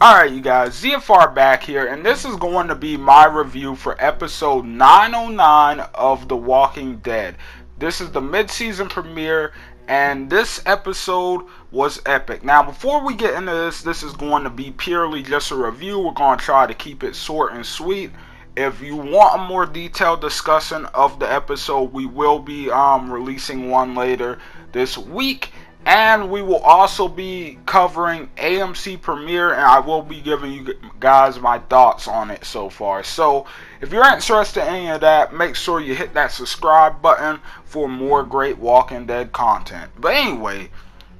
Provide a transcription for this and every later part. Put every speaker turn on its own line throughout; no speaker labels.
Alright, you guys, ZFR back here, and this is going to be my review for episode 909 of The Walking Dead. This is the mid-season premiere, and this episode was epic. Now, before we get into this is going to be purely just a review. We're going to try to keep it short and sweet. If you want a more detailed discussion of the episode, we will be releasing one later this week. And we will also be covering AMC Premiere, and I will be giving you guys my thoughts on it so far. So, if you're interested in any of that, make sure you hit that subscribe button for more great Walking Dead content. But anyway,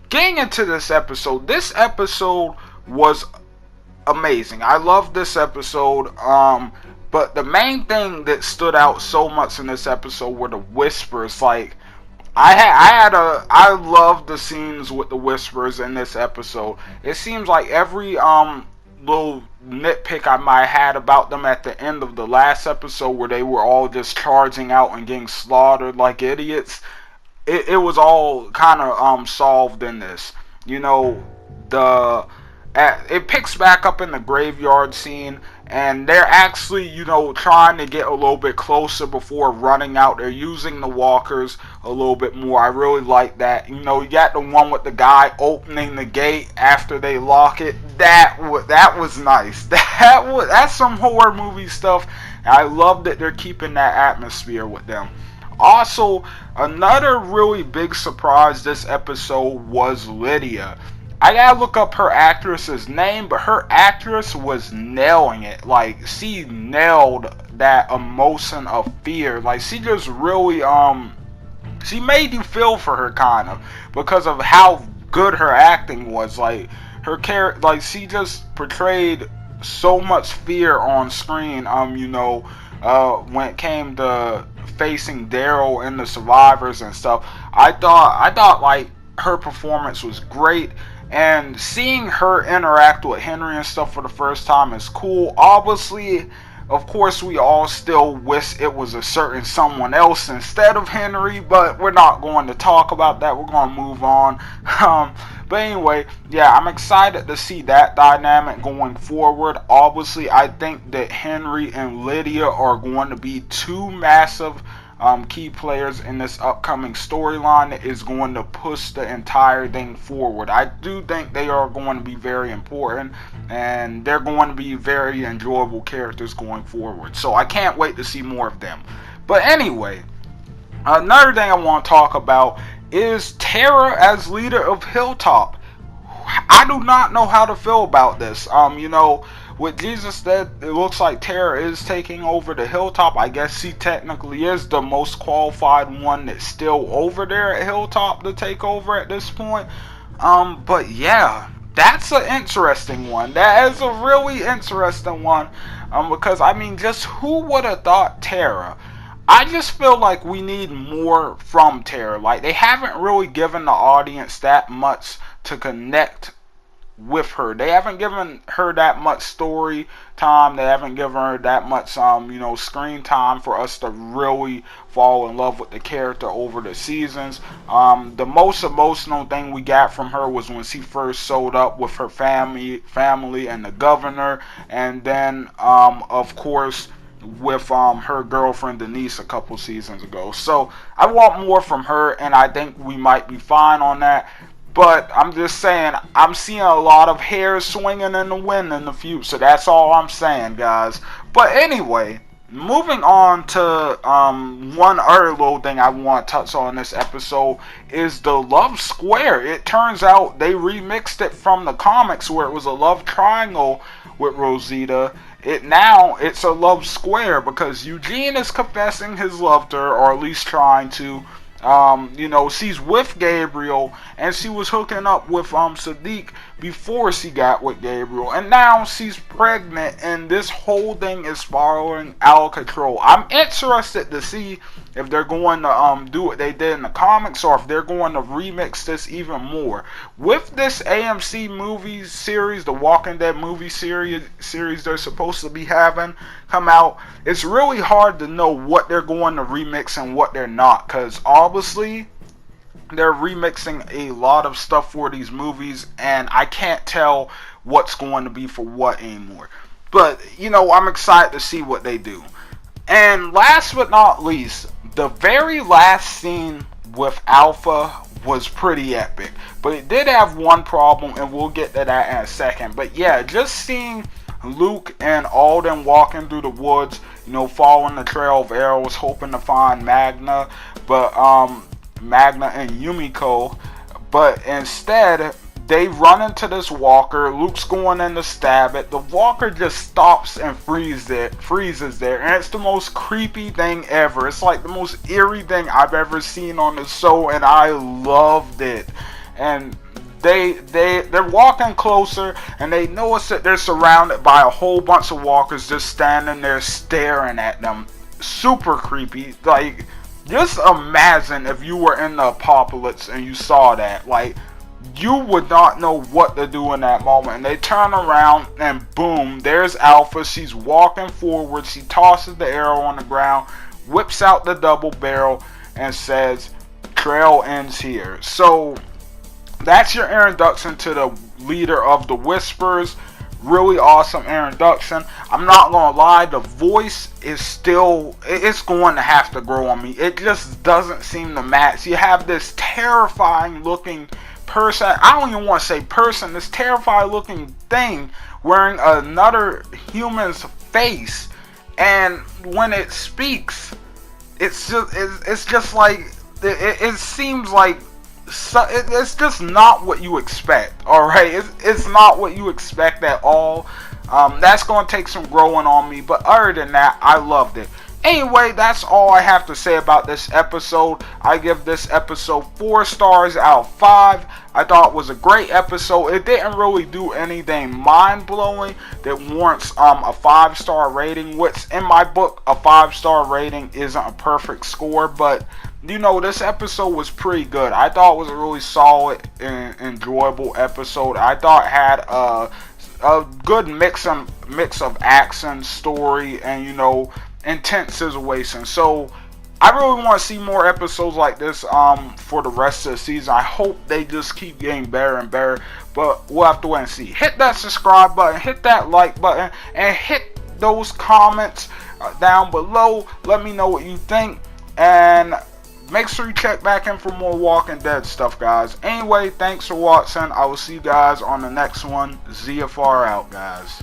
getting into this episode was amazing. I love this episode, but the main thing that stood out so much in this episode were the whispers. Like, I love the scenes with the whispers in this episode. It seems like every little nitpick I might have had about them at the end of the last episode, where they were all just charging out and getting slaughtered like idiots, it was all kind of solved in this. You know, it picks back up in the graveyard scene, and they're actually, you know, trying to get a little bit closer before running out. They're using the walkers a little bit more. I really like that. You know, you got the one with the guy opening the gate after they lock it. That was nice. That's some horror movie stuff. I love that they're keeping that atmosphere with them. Also, another really big surprise this episode was Lydia. I gotta look up her actress's name, but her actress was nailing it. Like, she nailed that emotion of fear. Like, she just really, she made you feel for her, kind of, because of how good her acting was. Like, her character, like, she just portrayed so much fear on screen, you know, when it came to facing Daryl and the survivors and stuff. I thought, like, her performance was great. And seeing her interact with Henry and stuff for the first time is cool. Obviously, of course, we all still wish it was a certain someone else instead of Henry, but we're not going to talk about that. We're going to move on. But anyway, yeah, I'm excited to see that dynamic going forward. Obviously, I think that Henry and Lydia are going to be two massive key players in this upcoming storyline that is going to push the entire thing forward. I do think they are going to be very important, and they're going to be very enjoyable characters going forward. So I can't wait to see more of them. But anyway, another thing I want to talk about is Tara as leader of Hilltop. I do not know how to feel about this. You know, with Jesus Dead, it looks like Tara is taking over the Hilltop. I guess she technically is the most qualified one that's still over there at Hilltop to take over at this point. But yeah, that's an interesting one. That is a really interesting one. Because, I mean, just who would have thought Tara? I just feel like we need more from Tara. Like, they haven't really given the audience that much to connect with her. They haven't given her that much story time. They haven't given her that much you know, screen time for us to really fall in love with the character over the seasons. The most emotional thing we got from her was when she first showed up with her family and the governor, and then of course with her girlfriend Denise a couple seasons ago. So I want more from her, and I think we might be fine on that. But I'm just saying, I'm seeing a lot of hair swinging in the wind in the future. That's all I'm saying, guys. But anyway, moving on to one other little thing I want to touch on in this episode is the love square. It turns out they remixed it from the comics, where it was a love triangle with Rosita. It's a love square, because Eugene is confessing his love to her, or at least trying to. You know, she's with Gabriel, and she was hooking up with Sadiq before she got with Gabriel, and now she's pregnant, and this whole thing is spiraling out of control. I'm interested to see if they're going to do what they did in the comics, or if they're going to remix this even more. With this AMC movie series, the Walking Dead movie series they're supposed to be having come out, it's really hard to know what they're going to remix and what they're not, because obviously they're remixing a lot of stuff for these movies, and I can't tell what's going to be for what anymore. But, I'm excited to see what they do. And last but not least, the very last scene with Alpha was pretty epic. But it did have one problem, and we'll get to that in a second. But yeah, just seeing Luke and Alden walking through the woods, following the trail of arrows, hoping to find Magna, but Magna and Yumiko, but instead they run into this walker. Luke's going in to stab it. The walker just stops and freezes there, and it's the most creepy thing ever. It's like the most eerie thing I've ever seen on the show, and I loved it. And they're walking closer, and they notice that they're surrounded by a whole bunch of walkers just standing there staring at them. Super creepy. Like, just imagine if you were in the apocalypse and you saw that. Like, you would not know what to do in that moment. And they turn around and boom, there's Alpha. She's walking forward. She tosses the arrow on the ground, whips out the double barrel, and says, "Trail ends here." So that's your introduction to the leader of the Whispers. Really awesome introduction. I'm not gonna lie, the voice is still, it's going to have to grow on me. It just doesn't seem to match. You have this terrifying looking person, I don't even want to say person, this terrifying looking thing wearing another human's face, and when it speaks, it's just like, it seems like, it's just not what you expect. Alright, it's not what you expect at all. That's going to take some growing on me, but other than that, I loved it. Anyway, that's all I have to say about this episode. I give this episode 4 stars out of 5. I thought it was a great episode. It didn't really do anything mind-blowing that warrants a 5-star rating, which in my book, a 5-star rating isn't a perfect score, but this episode was pretty good. I thought it was a really solid and enjoyable episode. I thought it had a good mix of action, story, and intense situation. So I really want to see more episodes like this for the rest of the season. I hope they just keep getting better and better, but we'll have to wait and see. Hit that subscribe button, hit that like button, and hit those comments down below. Let me know what you think, and make sure you check back in for more Walking Dead stuff, guys. Anyway, thanks for watching. I will see you guys on the next one. ZFR out, guys.